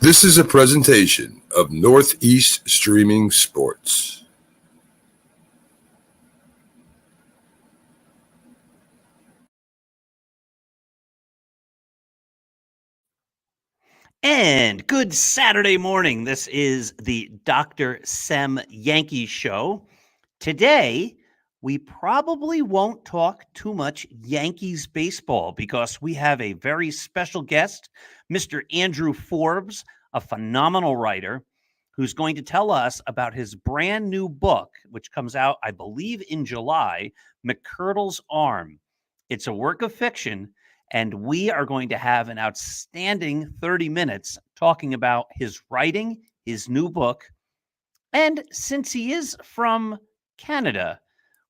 This is a presentation of Northeast Streaming Sports. And good Saturday morning. This is the Dr. Sem Yankees Show. Today, we probably won't talk too much Yankees baseball because we have a very special guest, Mr. Andrew Forbes, a phenomenal writer who's going to tell us about his brand new book, which comes out, I believe, in July, McCurdle's Arm. It's a work of fiction, and we are going to have an outstanding 30 minutes talking about his writing, his new book. And since he is from Canada,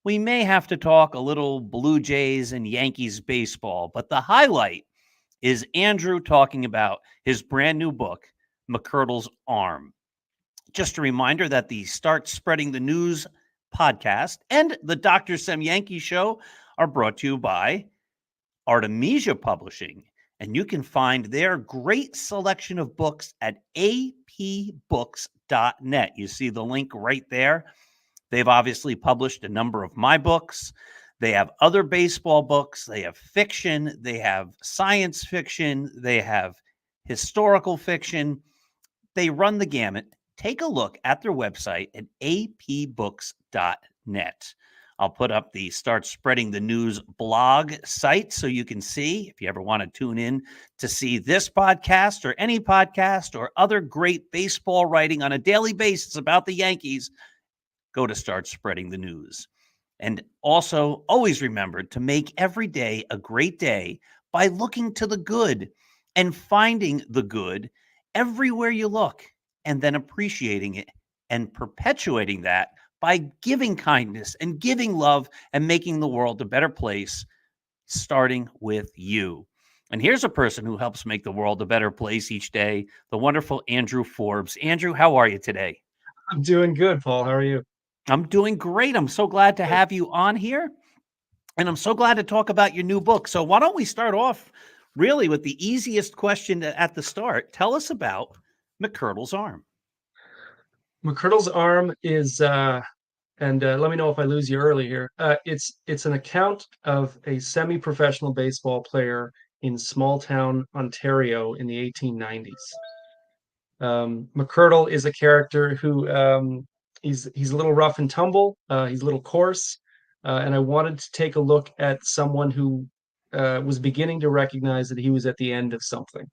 we may have to talk a little Blue Jays and Yankees baseball. But the highlight is Andrew talking about his brand new book, McCurdle's Arm. Just a reminder that the Start Spreading the News podcast and the Dr. Sem Yankees Show are brought to you by Artemisia Publishing, and you can find their great selection of books at apbooks.net. You see the link right there. They've obviously published a number of my books. They have other baseball books. They have fiction. They have science fiction. They have historical fiction. They run the gamut. Take a look at their website at apbooks.net. I'll put up the Start Spreading the News blog site so you can see if you ever want to tune in to see this podcast or any podcast or other great baseball writing on a daily basis about the Yankees. Go to Start Spreading the News. And also always remember to make every day a great day by looking to the good and finding the good everywhere you look and then appreciating it and perpetuating that by giving kindness and giving love and making the world a better place, starting with you. And here's a person who helps make the world a better place each day, the wonderful Andrew Forbes. Andrew, how are you today? I'm doing good, Paul. How are you? I'm doing great. I'm so glad to have you on here. And I'm so glad to talk about your new book. So why don't we start off really with the easiest question at the start. Tell us about McCurdle's Arm. McCurdle's Arm is and let me know if I lose you early here. It's an account of a semi-professional baseball player in small town Ontario in the 1890s. McCurdle is a character who he's a little rough and tumble. He's a little coarse, and I wanted to take a look at someone who was beginning to recognize that he was at the end of something.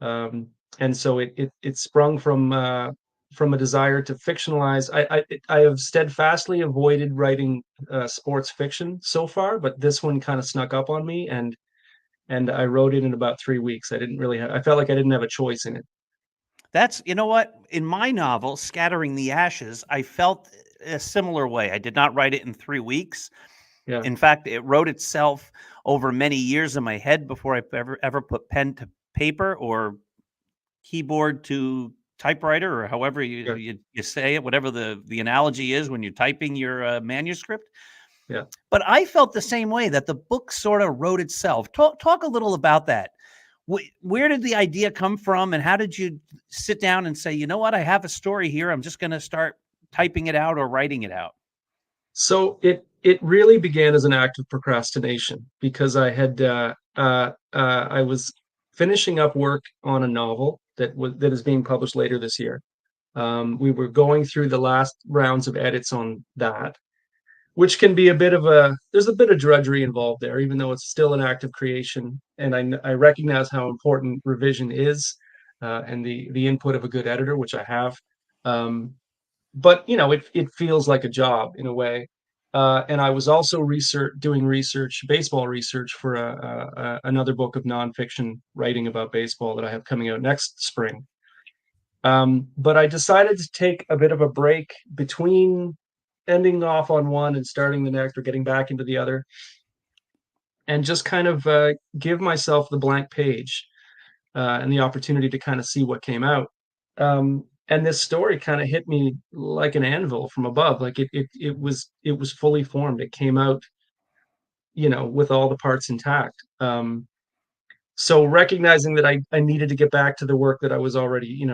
And so it sprung from a desire to fictionalize. I have steadfastly avoided writing sports fiction so far, but this one kind of snuck up on me, and I wrote it in about 3 weeks. I felt like I didn't have a choice in it. That's, you know what, in my novel, Scattering the Ashes, I felt a similar way. I did not write it in 3 weeks. Yeah. In fact, it wrote itself over many years in my head before I ever put pen to paper or keyboard to typewriter, or however you say it, whatever the analogy is when you're typing your manuscript. Yeah. But I felt the same way, that the book sort of wrote itself. Talk a little about that. Where did the idea come from, and how did you sit down and say, you know what, I have a story here, I'm just going to start typing it out or writing it out? So it really began as an act of procrastination because I was finishing up work on a novel that is being published later this year. We were going through the last rounds of edits on that, which can be there's a bit of drudgery involved there, even though it's still an act of creation. And I recognize how important revision is, and the input of a good editor, which I have. But it feels like a job in a way. And I was also doing baseball research for another book of nonfiction writing about baseball that I have coming out next spring. But I decided to take a bit of a break between ending off on one and starting the next, or getting back into the other, and just kind of give myself the blank page and the opportunity to kind of see what came out. And this story kind of hit me like an anvil from above. Like it was fully formed. It came out, with all the parts intact. So recognizing that I needed to get back to the work that I was already,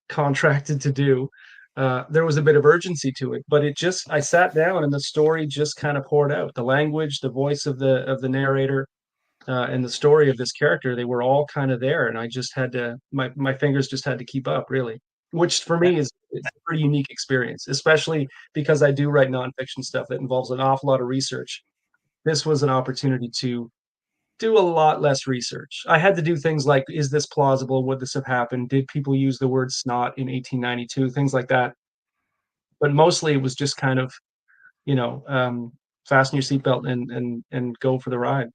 contracted to do, there was a bit of urgency to it. But I sat down and the story just kind of poured out. The language, the voice of the narrator, and the story of this character, they were all kind of there, and I just had to my fingers just had to keep up, really, which for me is it's a pretty unique experience, especially because I do write nonfiction stuff that involves an awful lot of research. This was an opportunity to do a lot less research. I had to do things like, is this plausible? Would this have happened? Did people use the word snot in 1892? Things like that. But mostly it was just kind of, you know, fasten your seatbelt and go for the ride.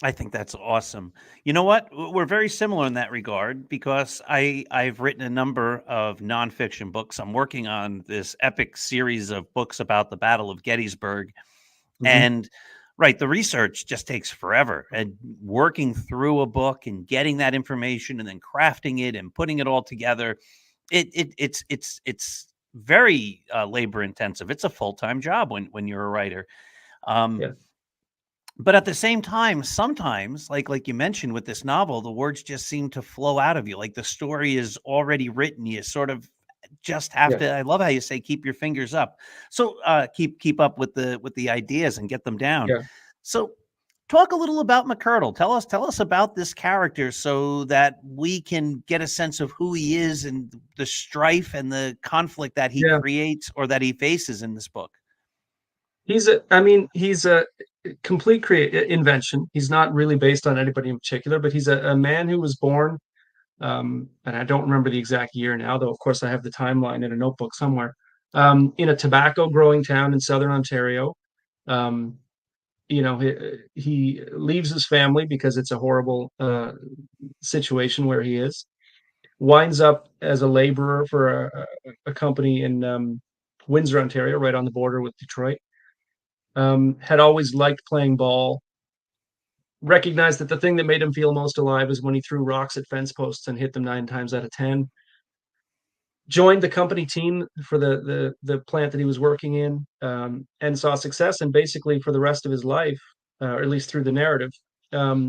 I think that's awesome. You know what? We're very similar in that regard because I've written a number of nonfiction books. I'm working on this epic series of books about the Battle of Gettysburg, Mhm. and right, the research just takes forever. And working through a book and getting that information and then crafting it and putting it all together, it's very labor intensive. It's a full time job when you're a writer. Um, Yeah. but at the same time, sometimes, like you mentioned with this novel, the words just seem to flow out of you. Like the story is already written. You sort of just have Yeah. to. I love how you say keep your fingers up. So keep up with the ideas and get them down. Yeah. So talk a little about McCurdle. Tell us about this character so that we can get a sense of who he is and the strife and the conflict that he Yeah. creates or that he faces in this book. He's a complete invention. He's not really based on anybody in particular, but he's a man who was born, and I don't remember the exact year now, though, of course, I have the timeline in a notebook somewhere, in a tobacco growing town in southern Ontario. Um, he leaves his family because it's a horrible situation where he is, winds up as a laborer for a company in Windsor, Ontario, right on the border with Detroit. Had always liked playing ball, recognized that the thing that made him feel most alive is when he threw rocks at fence posts and hit them 9 times out of 10. Joined the company team for the plant that he was working in, and saw success. And basically, for the rest of his life, or at least through the narrative,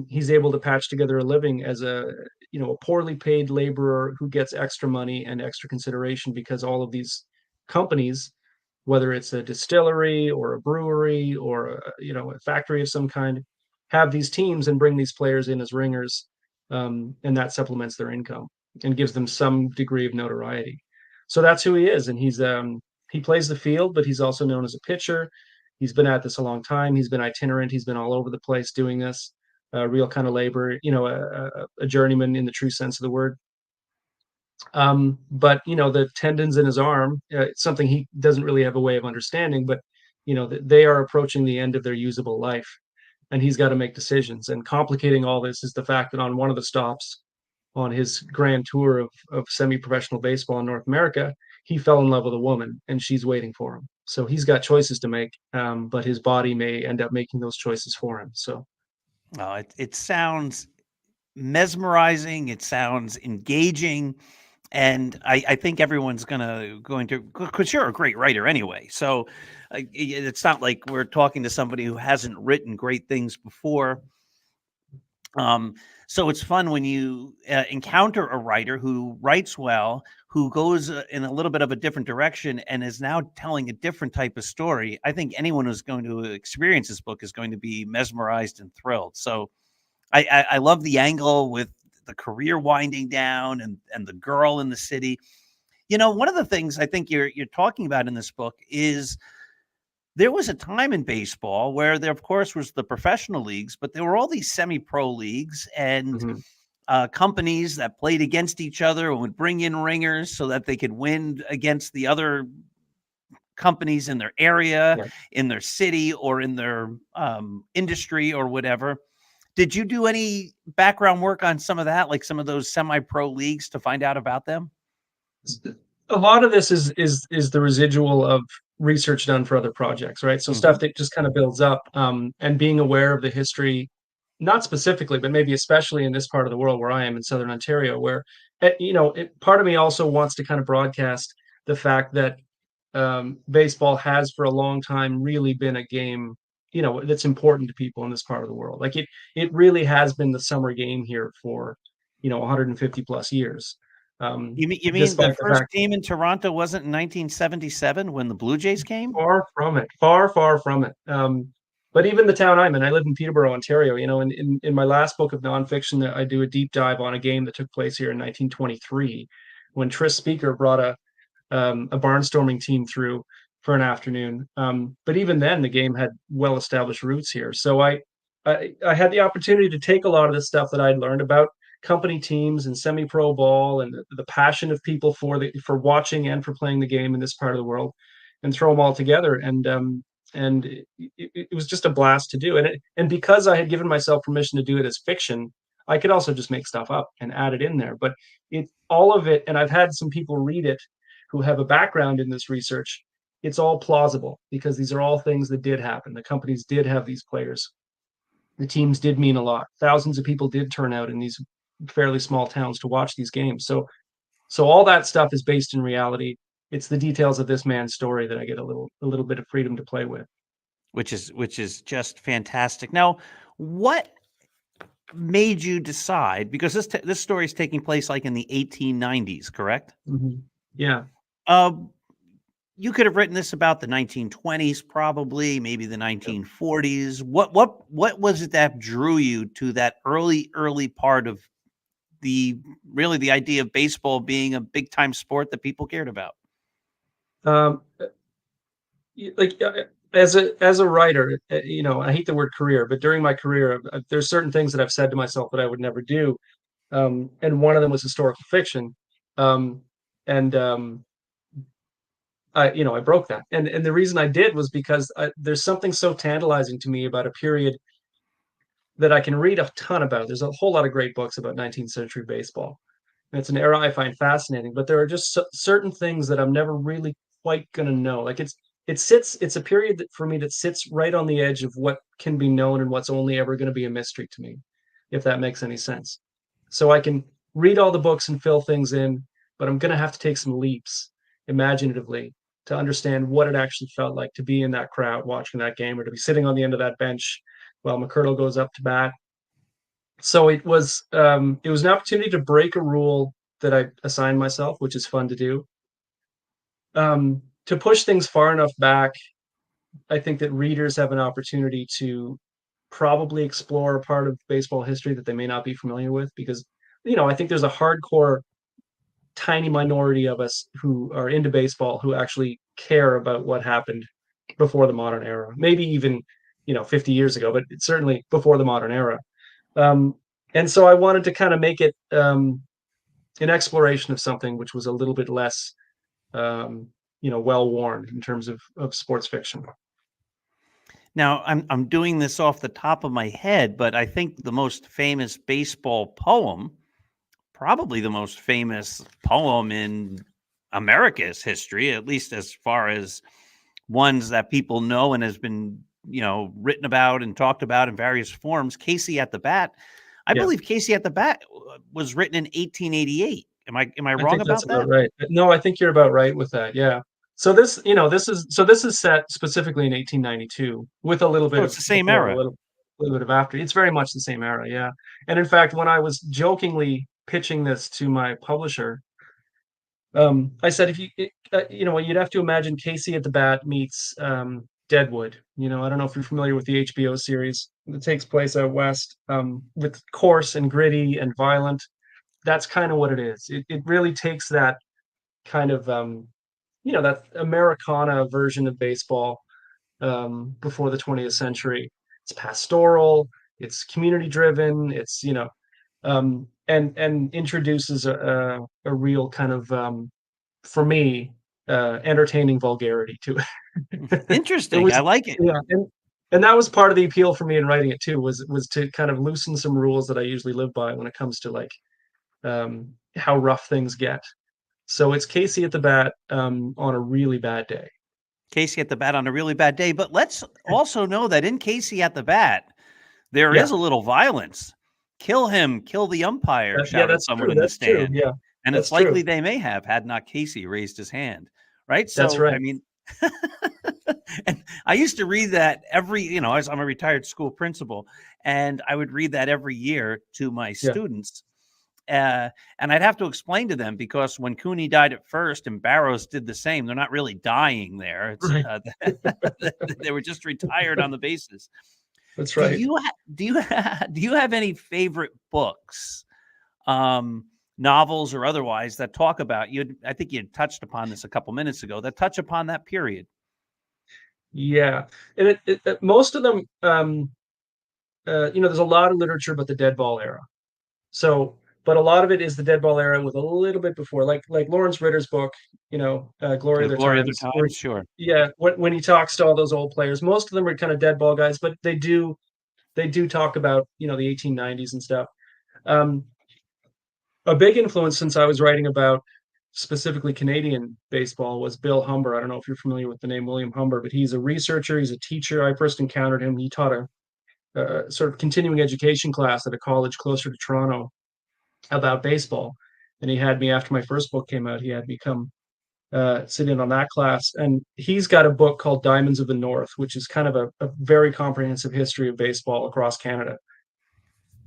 he's able to patch together a living as a poorly paid laborer who gets extra money and extra consideration because all of these companies, whether it's a distillery or a brewery or a factory of some kind, have these teams and bring these players in as ringers, and that supplements their income and gives them some degree of notoriety. So that's who he is, and he plays the field, but he's also known as a pitcher. He's been at this a long time. He's been itinerant. He's been all over the place doing this, real kind of labor. A journeyman in the true sense of the word. But the tendons in his arm, something he doesn't really have a way of understanding, but they are approaching the end of their usable life, and he's got to make decisions. And complicating all this is the fact that on one of the stops on his grand tour of semi-professional baseball in North America, he fell in love with a woman, and she's waiting for him. So he's got choices to make, but his body may end up making those choices for him. So Oh, it sounds mesmerizing. It sounds engaging. And I think everyone's going to because you're a great writer anyway. So it's not like we're talking to somebody who hasn't written great things before. So it's fun when you encounter a writer who writes well, who goes in a little bit of a different direction and is now telling a different type of story. I think anyone who's going to experience this book is going to be mesmerized and thrilled. So I love the angle with the career winding down and the girl in the city. One of the things I think you're talking about in this book is there was a time in baseball where there, of course, was the professional leagues, but there were all these semi-pro leagues and mhm. companies that played against each other and would bring in ringers so that they could win against the other companies in their area, Yeah. in their city, or in their industry or whatever. Did you do any background work on some of that, like some of those semi-pro leagues to find out about them? A lot of this is the residual of research done for other projects, right? So stuff Mhm. that just kind of builds up, and being aware of the history, not specifically, but maybe especially in this part of the world where I am in Southern Ontario, where part of me also wants to kind of broadcast the fact that baseball has for a long time really been a game that's important to people in this part of the world. Like it really has been the summer game here for 150 plus years. You mean the Despite the first fact, game in Toronto wasn't in 1977 when the Blue Jays came? far from it, far from it. But even the town I'm in, I live in Peterborough, Ontario. In my last book of nonfiction, I do a deep dive on a game that took place here in 1923, when Tris Speaker brought a barnstorming team through for an afternoon. But even then, the game had well-established roots here. So I had the opportunity to take a lot of the stuff that I'd learned about company teams and semi-pro ball and the passion of people for watching and for playing the game in this part of the world, and throw them all together. And it was just a blast to do. And because I had given myself permission to do it as fiction, I could also just make stuff up and add it in there. But all of it, and I've had some people read it who have a background in this research. It's all plausible because these are all things that did happen. The companies did have these players. The teams did mean a lot. Thousands of people did turn out in these fairly small towns to watch these games. So all that stuff is based in reality. It's the details of this man's story that I get a little bit of freedom to play with. Which is just fantastic. Now, what made you decide, because this story is taking place like in the 1890s, correct? Mm-hmm. Yeah. You could have written this about the 1920s, probably, maybe the 1940s. What was it that drew you to that early part of the idea of baseball being a big time sport that people cared about? Like as a writer, I hate the word career, but during my career, there's certain things that I've said to myself that I would never do, and one of them was historical fiction, and I broke that, and the reason I did was because there's something so tantalizing to me about a period that I can read a ton about. There's a whole lot of great books about 19th century baseball. And it's an era I find fascinating, but there are just certain things that I'm never really quite going to know. Like it's a period that for me that sits right on the edge of what can be known and what's only ever going to be a mystery to me, if that makes any sense. So I can read all the books and fill things in, but I'm going to have to take some leaps imaginatively to understand what it actually felt like to be in that crowd watching that game, or to be sitting on the end of that bench while McCurdle goes up to bat. So it was an opportunity to break a rule that I assigned myself, which is fun to do. To push things far enough back, I think that readers have an opportunity to probably explore a part of baseball history that they may not be familiar with, because I think there's a hardcore tiny minority of us who are into baseball who actually care about what happened before the modern era. Maybe even 50 years ago, but it's certainly before the modern era. And so I wanted to kind of make it an exploration of something which was a little bit less well-worn in terms of sports fiction. Now, I'm doing this off the top of my head, but I think the most famous baseball poem, probably the most famous poem in America's history, at least as far as ones that people know and has been, written about and talked about in various forms, Casey at the Bat. I believe Casey at the Bat was written in 1888. Am I wrong about that? Right. No, I think you're about right with that. Yeah. So this is set specifically in 1892 with a little bit it's the same era. A little bit of after. It's very much the same era. Yeah. And in fact, when I was jokingly pitching this to my publisher, I said, if you'd have to imagine Casey at the Bat meets Deadwood. I don't know if you're familiar with the HBO series that takes place out west, with coarse and gritty and violent. That's kind of what it is. It really takes that kind of that Americana version of baseball before the 20th century. It's pastoral, it's community driven, it's and introduces a real kind of for me entertaining vulgarity to it. Interesting. I like it. Yeah, and that was part of the appeal for me in writing it too, was to kind of loosen some rules that I usually live by when it comes to like how rough things get. So it's Casey at the Bat on a really bad day. Casey at the Bat on a really bad day. But let's also know that in Casey at the Bat, there is a little violence. Kill him, kill the umpire, shouted someone in the stand. True. Yeah. And it's likely they may have had not Casey raised his hand. Right? So, that's right. I mean, and I used to read that I'm a retired school principal, and I would read that every year to my Yeah. students. And I'd have to explain to them, because when Cooney died at first and Barrows did the same, they're not really dying there. It's Right. they were just retired on the bases. That's Do right. you do you have any favorite books, novels or otherwise, that talk about you? I think you touched upon this a couple minutes ago, that touch upon that period. Yeah, and most of them, there's a lot of literature about the dead ball era. So, but a lot of it is the dead ball era with a little bit before, like Lawrence Ritter's book, Glory of Their Glory of the Times, where Times, sure. yeah, when he talks to all those old players, most of them are kind of dead ball guys, but they do talk about the 1890s and stuff. Um, a big influence since I was writing about specifically Canadian baseball was Bill Humber. I don't know if you're familiar with the name William Humber, but he's a researcher, he's a teacher. I first encountered him. He taught a sort of continuing education class at a college closer to Toronto about baseball. And he had me, after my first book came out, he had me come sit in on that class. And he's got a book called Diamonds of the North, which is kind of a very comprehensive history of baseball across Canada,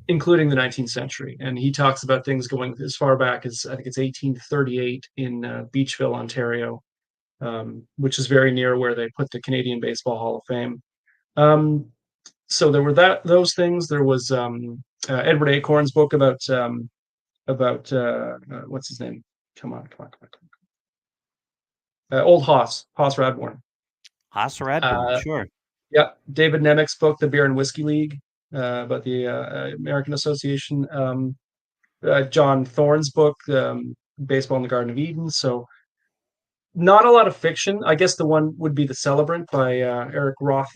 including the 19th century. And he talks about things going as far back as, I think it's 1838 in Beachville, Ontario, which is very near where they put the Canadian Baseball Hall of Fame. So there were those things. There was Edward Acorn's book about what's his name? Come on. Old Hoss Radbourne. Hoss Radbourne, sure. Yeah, David Nemec's book, The Beer and Whiskey League, about the American Association. John Thorne's book, Baseball in the Garden of Eden. So not a lot of fiction. I guess the one would be The Celebrant by Eric Roth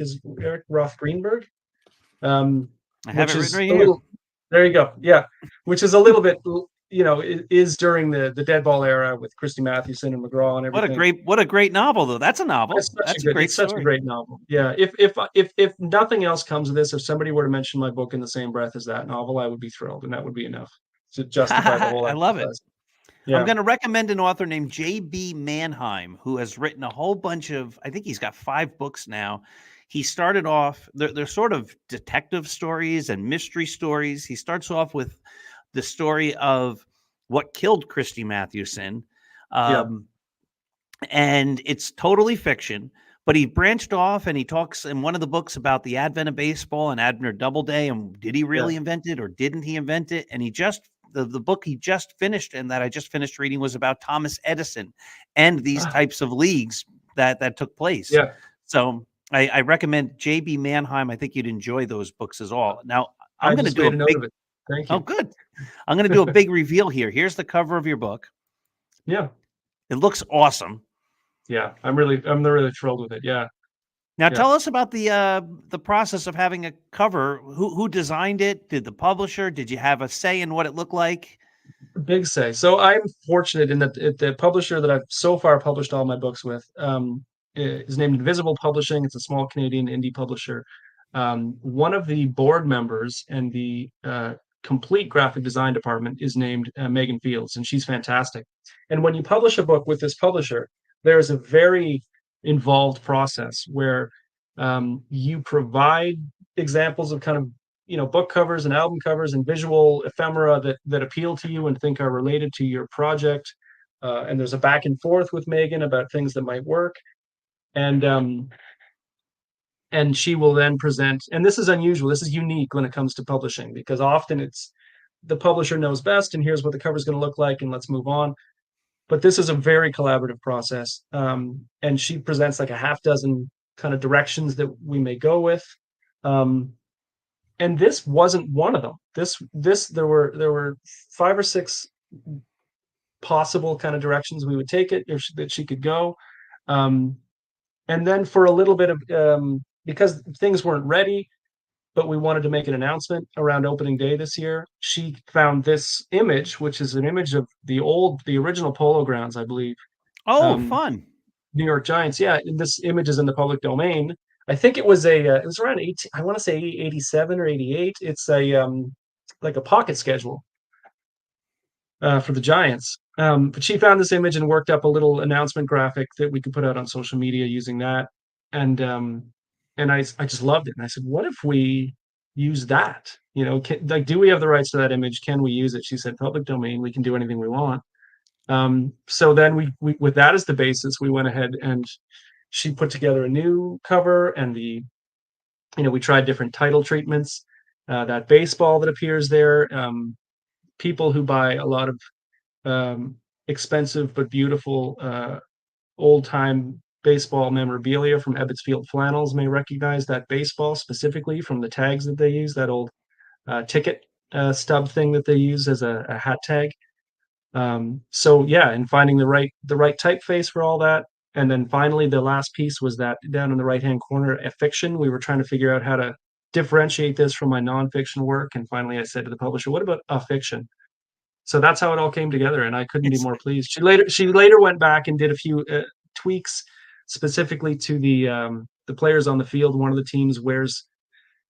Greenberg. I have it written right here. There you go. Yeah, which is a little bit, it is during the dead ball era with Christy Mathewson and McGraw and everything. What a great novel, though. That's a novel. That's a great story. Such a great novel. Yeah. If nothing else comes of this, if somebody were to mention my book in the same breath as that novel, I would be thrilled, and that would be enough to justify the whole. I love it. Yeah. I'm going to recommend an author named J.B. Mannheim, who has written a whole bunch of, I think he's got 5 books now. He started off, they're sort of detective stories and mystery stories. He starts off with the story of what killed Christy Mathewson. And it's totally fiction, but he branched off and he talks in one of the books about the advent of baseball and Abner Doubleday, and did he really invent it or didn't he invent it? And he just, the book he just finished and that I just finished reading was about Thomas Edison and these types of leagues that took place. Yeah. So I recommend J.B. Mannheim. I think you'd enjoy those books as well. Now I'm going to do a note of it. Thank you. Oh, good. I'm going to do a big reveal here. Here's the cover of your book. Yeah. It looks awesome. Yeah. I'm really thrilled with it. Yeah. Now tell us about the process of having a cover. Who designed it? Did the publisher? Did you have a say in what it looked like? Big say. So I'm fortunate in that the publisher that I've so far published all my books with is named Invisible Publishing. It's a small Canadian indie publisher. One of the board members and the complete graphic design department is named Megan Fields, and she's fantastic. And when you publish a book with this publisher, there is a very involved process where you provide examples of kind of book covers and album covers and visual ephemera that appeal to you and think are related to your project. And there's a back and forth with Megan about things that might work. And she will then present, and this is unusual, this is unique when it comes to publishing, because often it's the publisher knows best and here's what the cover is going to look like and let's move on. But this is a very collaborative process. And she presents like a half dozen kind of directions that we may go with. And this wasn't one of them. There were 5 or 6 possible kind of directions we would take it, that she could go. And then for a little bit of, because things weren't ready, but we wanted to make an announcement around opening day this year, she found this image, which is an image of the original Polo Grounds, I believe. Oh, fun. New York Giants. Yeah. This image is in the public domain. I think it was it was around 18, I want to say 87 or 88. It's like a pocket schedule for the Giants. But she found this image and worked up a little announcement graphic that we could put out on social media using that. And and I just loved it. And I said, what if we use that? Do we have the rights to that image? Can we use it? She said, public domain, we can do anything we want. So then we with that as the basis, we went ahead and she put together a new cover, and we tried different title treatments. That baseball that appears there, people who buy a lot of expensive but beautiful old time baseball memorabilia from Ebbets Field Flannels may recognize that baseball specifically from the tags that they use, that old ticket stub thing that they use as a hat tag. So yeah, and finding the right typeface for all that. And then finally, the last piece was that down in the right-hand corner, a fiction. We were trying to figure out how to differentiate this from my nonfiction work. And finally, I said to the publisher, what about a fiction? So that's how it all came together, and I couldn't be more pleased. She later went back and did a few tweaks specifically to the players on the field. One of the teams wears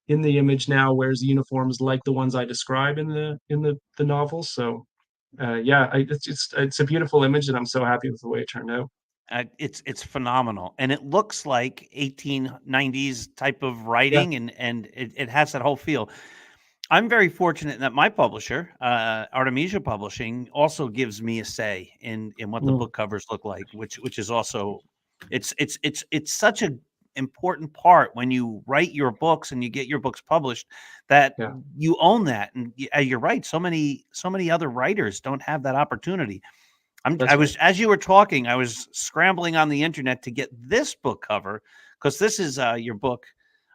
in the image now wears uniforms like the ones I describe in the novel. So yeah, it's a beautiful image, and I'm so happy with the way it turned out. It's phenomenal, and it looks like 1890s type of writing, and it has that whole feel. I'm very fortunate that my publisher, Artemisia Publishing, also gives me a say in what the book covers look like, which is also it's such a important part when you write your books and you get your books published, that you own that. And you're right, so many other writers don't have that opportunity. As you were talking, I was scrambling on the internet to get this book cover, because this is your book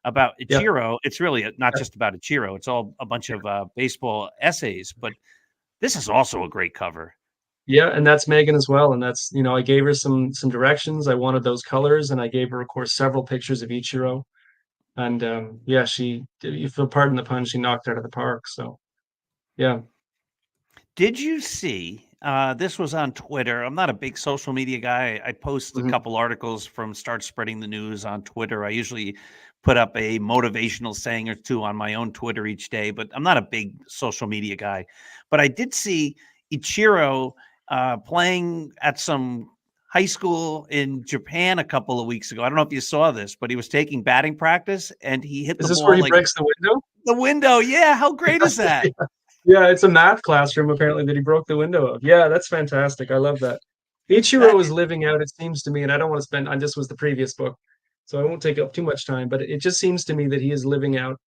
about Ichiro. It's really not just about Ichiro. It's all a bunch of baseball essays, but this is also a great cover. Yeah, and that's Megan as well. And that's, I gave her some directions. I wanted those colors, and I gave her, of course, several pictures of Ichiro. And yeah, you feel, pardon the pun, she knocked it out of the park. So yeah. Did you see, this was on Twitter. I'm not a big social media guy. I post a couple articles from Start Spreading the News on Twitter. I usually put up a motivational saying or two on my own Twitter each day, but I'm not a big social media guy. But I did see Ichiro playing at some high school in Japan a couple of weeks ago. I don't know if you saw this, but he was taking batting practice, and he hit the ball. Is this where he breaks the window? The window, yeah. How great is that? Yeah, it's a math classroom apparently that he broke the window of. Yeah, that's fantastic. I love that. Ichiro is living out, it seems to me, and I don't want to spend on, this was the previous book, so I won't take up too much time, but it just seems to me that he is living out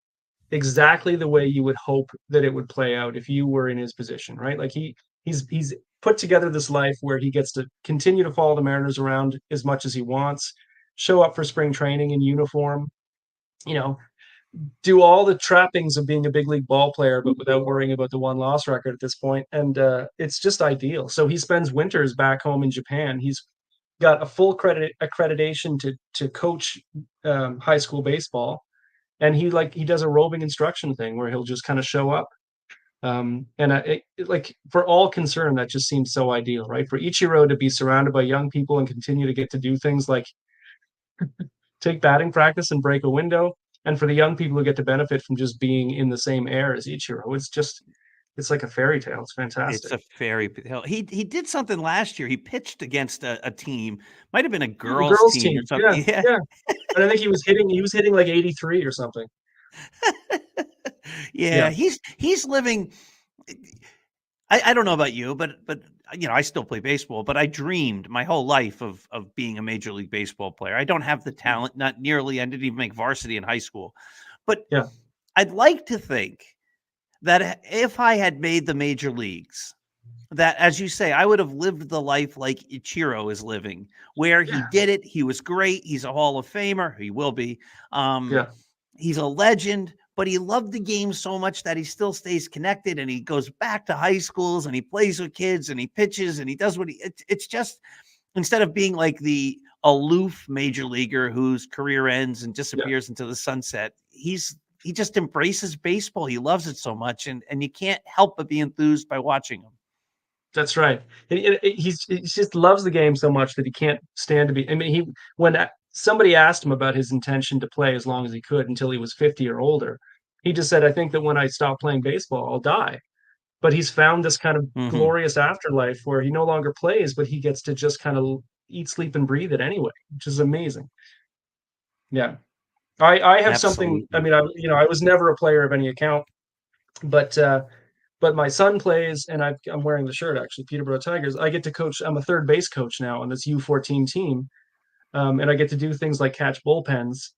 exactly the way you would hope that it would play out if you were in his position, right? Like he's put together this life where he gets to continue to follow the Mariners around as much as he wants, show up for spring training in uniform, do all the trappings of being a big league ball player, but without worrying about the one loss record at this point. And it's just ideal. So he spends winters back home in Japan. He's got a full accreditation to coach high school baseball. And he does a roving instruction thing where he'll just kind of show up. And for all concerned, that just seems so ideal, right? For Ichiro to be surrounded by young people and continue to get to do things like take batting practice and break a window. And for the young people who get to benefit from just being in the same air as Ichiro, it's like a fairy tale. It's fantastic. It's a fairy tale. He did something last year. He pitched against a team, might have been a girls team or something. Yeah. And I think he was hitting like 83 or something. Yeah. He's living. I don't know about you, but I still play baseball, but I dreamed my whole life of being a Major League Baseball player. I don't have the talent, not nearly. I didn't even make varsity in high school. But I'd like to think that if I had made the major leagues, that, as you say, I would have lived the life like Ichiro is living, where he did it. He was great. He's a Hall of Famer. He will be. He's a legend. But he loved the game so much that he still stays connected, and he goes back to high schools, and he plays with kids, and he pitches, and he does it's just, instead of being like the aloof major leaguer whose career ends and disappears into the sunset, he just embraces baseball. He loves it so much, and you can't help but be enthused by watching him. That's right. He just loves the game so much that he can't stand to be. I mean, when somebody asked him about his intention to play as long as he could until he was 50 or older, he just said, I think that when I stop playing baseball, I'll die. But he's found this kind of glorious afterlife where he no longer plays, but he gets to just kind of eat, sleep, and breathe it anyway, which is amazing. Yeah. I have something. I Absolutely. mean, I was never a player of any account, but my son plays, and I'm wearing the shirt actually. Peterborough Tigers. I get to coach. I'm a third base coach now on this U14 team, and I get to do things like catch bullpens,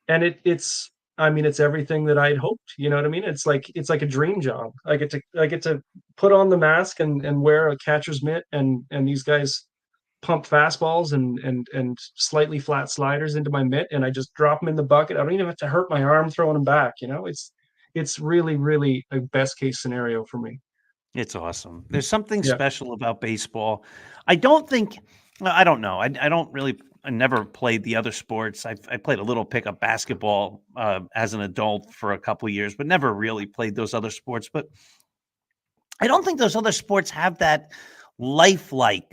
and it's. I mean, it's everything that I'd hoped. You know what I mean? It's like a dream job. I get to put on the mask and wear a catcher's mitt, and these guys pump fastballs and slightly flat sliders into my mitt, and I just drop them in the bucket. I don't even have to hurt my arm throwing them back. It's really, really a best case scenario for me. It's awesome. There's something Yeah. special about baseball. I don't think, I don't know. I don't really, I never played the other sports. I played a little pickup basketball as an adult for a couple years, but never really played those other sports. But I don't think those other sports have that lifetime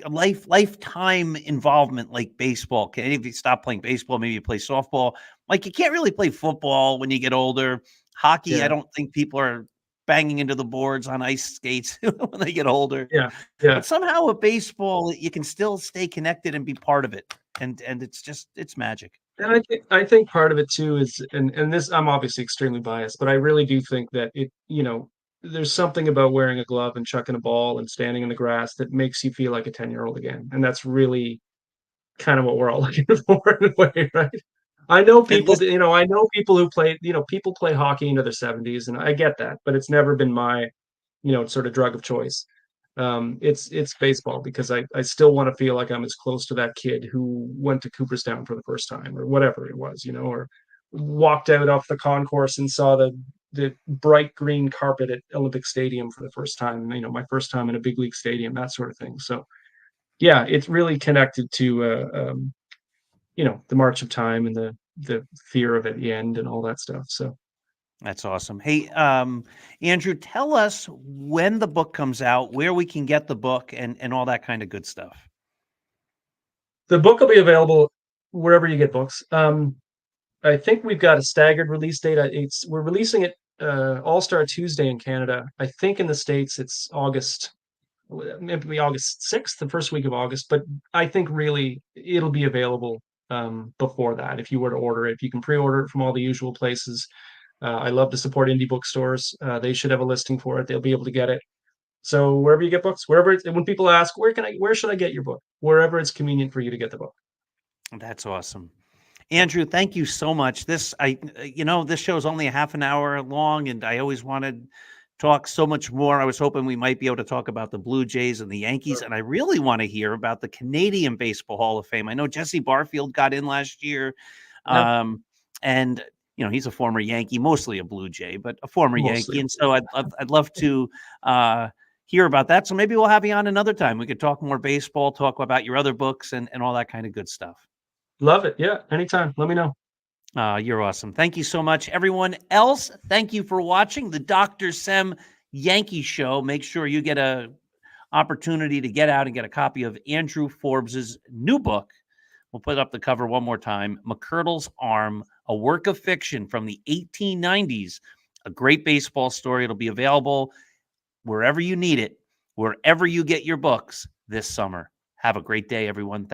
involvement like baseball. Can if you stop playing baseball, maybe you play softball. Like you can't really play football when you get older. Hockey, I Yeah. don't think people are banging into the boards on ice skates when they get older. Yeah. Yeah. But somehow with baseball, you can still stay connected and be part of it. And it's magic. And I think part of it too is, and this, I'm obviously extremely biased, but I really do think that there's something about wearing a glove and chucking a ball and standing in the grass that makes you feel like a 10-year-old again. And that's really kind of what we're all looking for in a way, right? I know And people, I know people who play, people play hockey into their 70s, and I get that, but it's never been my, sort of drug of choice. It's baseball, because I still want to feel like I'm as close to that kid who went to Cooperstown for the first time, or whatever it was, or walked out off the concourse and saw the bright green carpet at Olympic Stadium for the first time, my first time in a big league stadium, that sort of thing. So yeah, it's really connected to the march of time and the fear of at the end and all that stuff. So that's awesome. Hey, Andrew, tell us when the book comes out, where we can get the book, and all that kind of good stuff. the book will be available wherever you get books. I think we've got a staggered release date. We're releasing it All-Star Tuesday in Canada. I think in the States it's August, maybe August 6th, the first week of August. But I think really it'll be available before that. If you were to order it, you can pre-order it from all the usual places. I love to support indie bookstores. They should have a listing for it. They'll be able to get it. So wherever you get books, when people ask, where should I get your book? Wherever it's convenient for you to get the book. That's awesome. Andrew, thank you so much. This show is only a half an hour long, and I always wanted to talk so much more. I was hoping we might be able to talk about the Blue Jays and the Yankees, and I really want to hear about the Canadian Baseball Hall of Fame. I know Jesse Barfield got in last year, Yeah. and he's a former Yankee, mostly a Blue Jay, but a former Mostly. Yankee, and so I'd love to hear about that. So maybe we'll have you on another time. We could talk more baseball, talk about your other books, and all that kind of good stuff. Love it. Yeah, anytime. Let me know. You're awesome. Thank you so much. Everyone else, thank you for watching the Dr. Sem Yankees Show. Make sure you get a opportunity to get out and get a copy of Andrew Forbes's new book. We'll put up the cover one more time. McCurdle's Arm, a work of fiction from the 1890s, a great baseball story. It'll be available wherever you need it, wherever you get your books this summer. Have a great day, everyone.